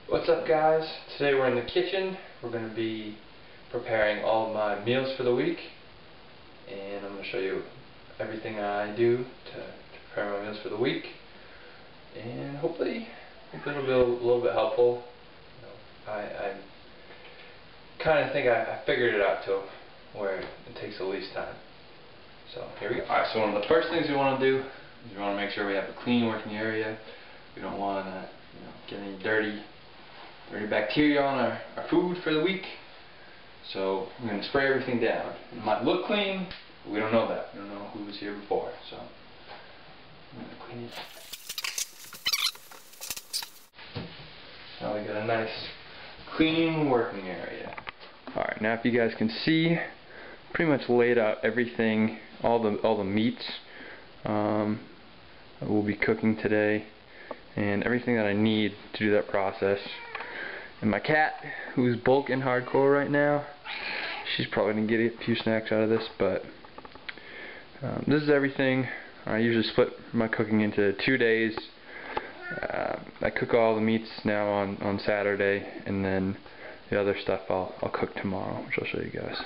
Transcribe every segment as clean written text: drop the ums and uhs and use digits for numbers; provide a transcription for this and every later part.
What's up, guys? Today we're in the kitchen. We're going to be preparing all of my meals for the week, and I'm going to show you everything I do to prepare my meals for the week, and hopefully it'll be a little bit helpful. You know, I kind of think I figured it out to where it takes the least time. So here we go. Alright, so one of the first things we want to do is we want to make sure we have a clean working area. We don't want to get any dirty bacteria on our food for the week. So we're going to spray everything down. It might look clean, but we don't know that. We don't know who was here before. So I'm going to clean it. Now we got a nice clean working area. Alright, now if you guys can see, pretty much laid out everything, all the meats that we'll be cooking today, and everything that I need to do that process. And my cat, who's bulking hardcore right now, she's probably going to get a few snacks out of this, but this is everything. I usually split my cooking into 2 days. I cook all the meats now on Saturday, and then the other stuff I'll cook tomorrow, which I'll show you guys.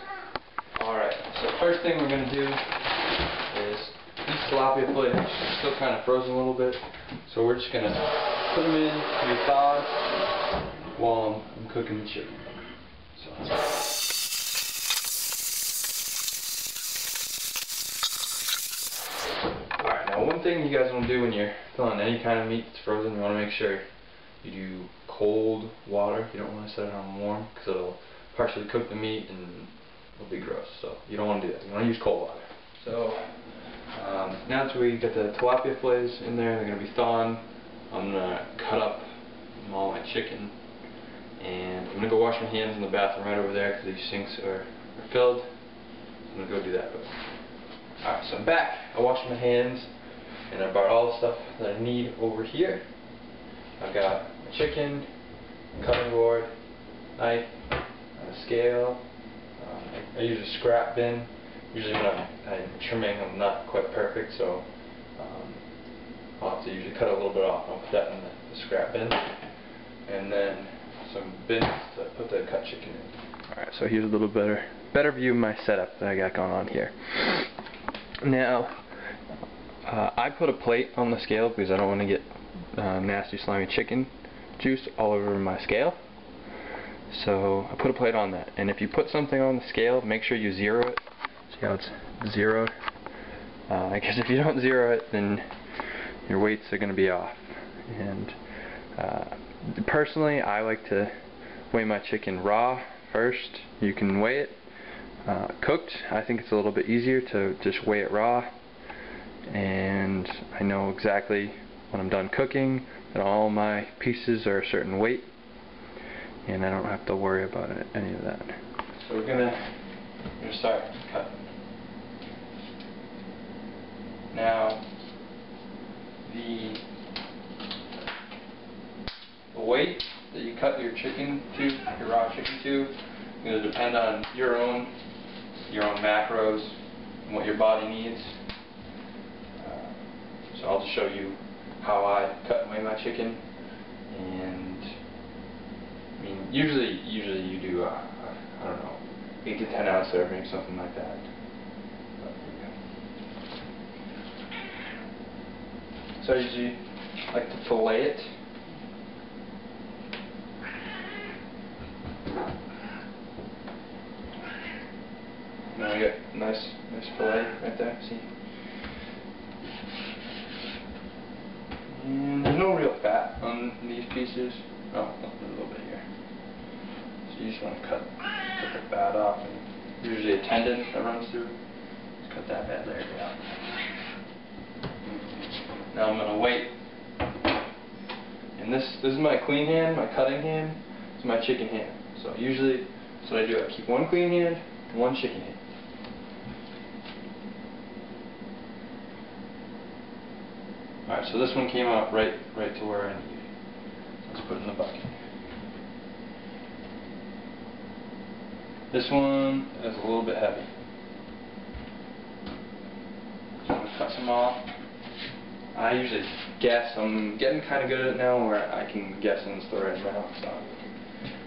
Alright, so first thing we're going to do is these tilapia fillets are still kind of frozen a little bit, so we're just going to put them in to be thawed while I'm cooking the chicken. So. Alright, now one thing you guys want to do when you're filling any kind of meat that's frozen, you want to make sure you do cold water. You don't want to set it on warm because it'll partially cook the meat and it'll be gross. So you don't want to do that. You want to use cold water. So now that we get the tilapia fillets in there, they're going to be thawing. I'm going to cut up all my chicken. And I'm going to go wash my hands in the bathroom right over there because these sinks are filled. I'm going to go do that. Alright, so I'm back. I washed my hands and I brought all the stuff that I need over here. I've got my chicken, cutting board, knife, a scale. I use a scrap bin. Usually when I'm trimming, I'm not quite perfect, so I'll have to usually cut a little bit off. I'll put that in the scrap bin. And then some bins to put the cut chicken in. Alright, so here's a little better view of my setup that I got going on here. Now, I put a plate on the scale because I don't want to get nasty slimy chicken juice all over my scale. So I put a plate on that. And if you put something on the scale, make sure you zero it. See how it's zeroed? Because if you don't zero it, then your weights are going to be off. And personally, I like to weigh my chicken raw first. You can weigh it cooked. I think it's a little bit easier to just weigh it raw, and I know exactly when I'm done cooking that all my pieces are a certain weight, and I don't have to worry about any of that. So we're gonna start cutting. Now the weight that you cut your chicken to, your raw chicken to, is going to depend on your own macros and what your body needs. So I'll just show you how I cut and weigh my chicken. And I mean, usually you do I don't know, 8 to 10 ounce serving, something like that. So I usually like to fillet it. Now we got a nice fillet right there, see? And there's no real fat on these pieces. Oh, a little bit here. So you just want to cut the fat off. And usually a tendon that runs through. Just cut that bad layer out. Now I'm going to weigh. And this is my clean hand, my cutting hand. This is my chicken hand. So usually, that's what I do. I keep one clean hand and one chicken hand. Alright, so this one came out right to where I need it. Let's put it in the bucket. This one is a little bit heavy. So I'm going to cut some off. I usually guess. I'm getting kind of good at it now where I can guess when it's the right amount. So,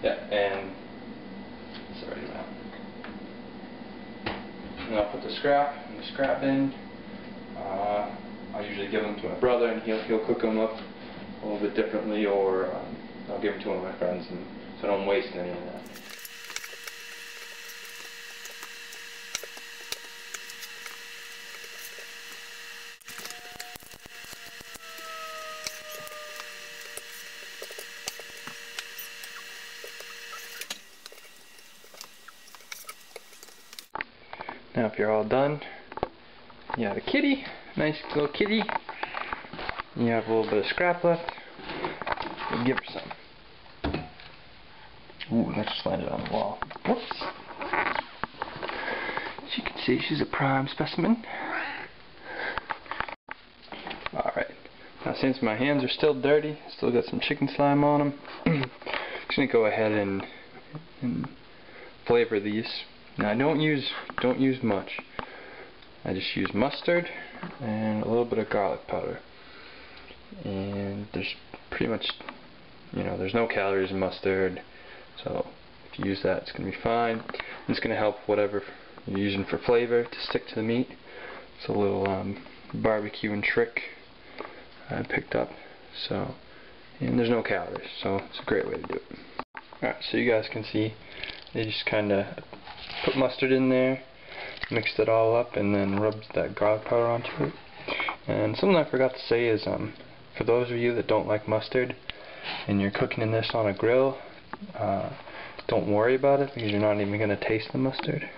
yeah, and it's the right amount. And I'll put the scrap in the scrap bin. I'll usually give them to my brother, and he'll cook them up a little bit differently, or I'll give them to one of my friends, and so I don't waste any of that. Now if you're all done, you have a kitty, nice little kitty, you have a little bit of scrap left, you give her some. Ooh, that just landed on the wall. Whoops. As you can see, she's a prime specimen. Alright, now since my hands are still dirty, still got some chicken slime on them, I'm just going to go ahead and flavor these. Now I don't use much. I just use mustard and a little bit of garlic powder. And there's pretty much, there's no calories in mustard, so if you use that, it's going to be fine. It's going to help whatever you're using for flavor to stick to the meat. It's a little barbecuing trick I picked up. So, and there's no calories, so it's a great way to do it. Alright, so you guys can see, they just kind of put mustard in there, mixed it all up, and then rubbed that garlic powder onto it. And something I forgot to say is, for those of you that don't like mustard, and you're cooking in this on a grill, don't worry about it, because you're not even going to taste the mustard.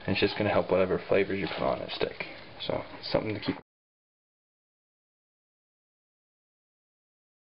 And it's just going to help whatever flavors you put on it stick. So, it's something to keep.